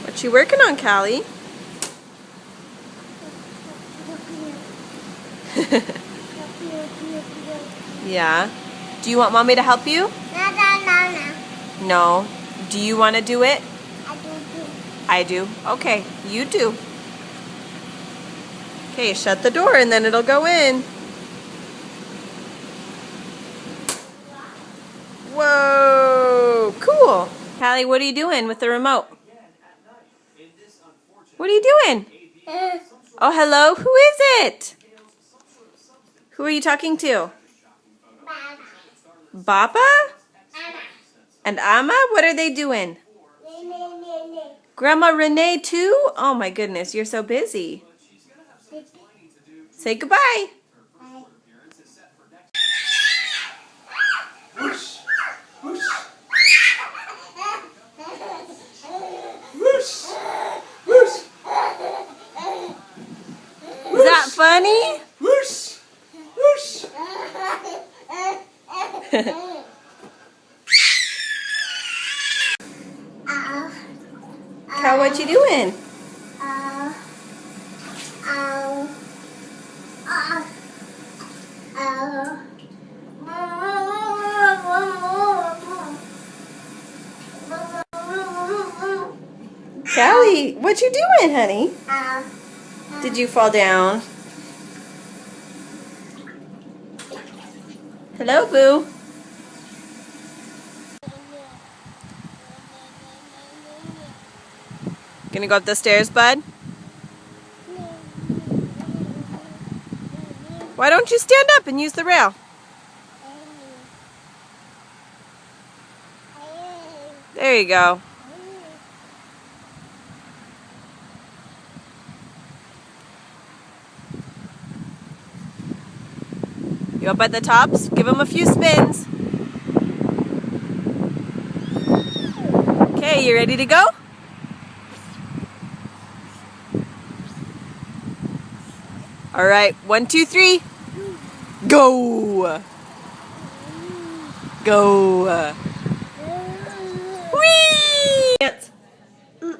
What you working on, Callie? Yeah. Do you want Mommy to help you? No. No. Do you want to do it? I do too. I do. Okay, you do. Okay, shut the door and then it'll go in. Whoa, cool. Callie, what are you doing with the remote? What are you doing? Oh, hello. Who is it? Who are you talking to? Baba? And Amma? What are they doing? Grandma Renee too? Oh my goodness, you're so busy. Say goodbye. Whoosh, whoosh. Whoosh, whoosh. Is that funny? Whoosh, whoosh. Cal, what you doing? Callie, what you doing, honey? Did you fall down? Hello, Boo. Gonna go up the stairs, bud? Why don't you stand up and use the rail? There you go. You up at the tops? Give them a few spins. Okay, you ready to go? All right, 1, 2, 3. Go! Go! Whee! Dance. Ooh,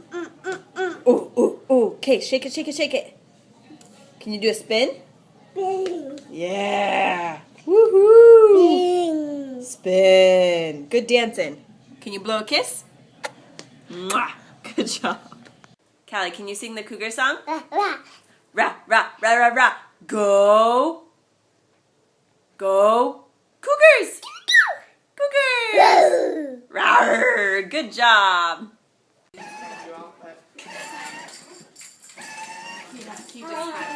ooh, ooh. Okay, shake it, shake it, shake it. Can you do a spin? Yeah! Woohoo! Spin. Good dancing. Can you blow a kiss? Mwah! Good job. Callie, can you sing the cougar song? Rah, rah, rah, rah, rah. Go. Go. Cougars! Cougars! Rawr! Good job. Hi.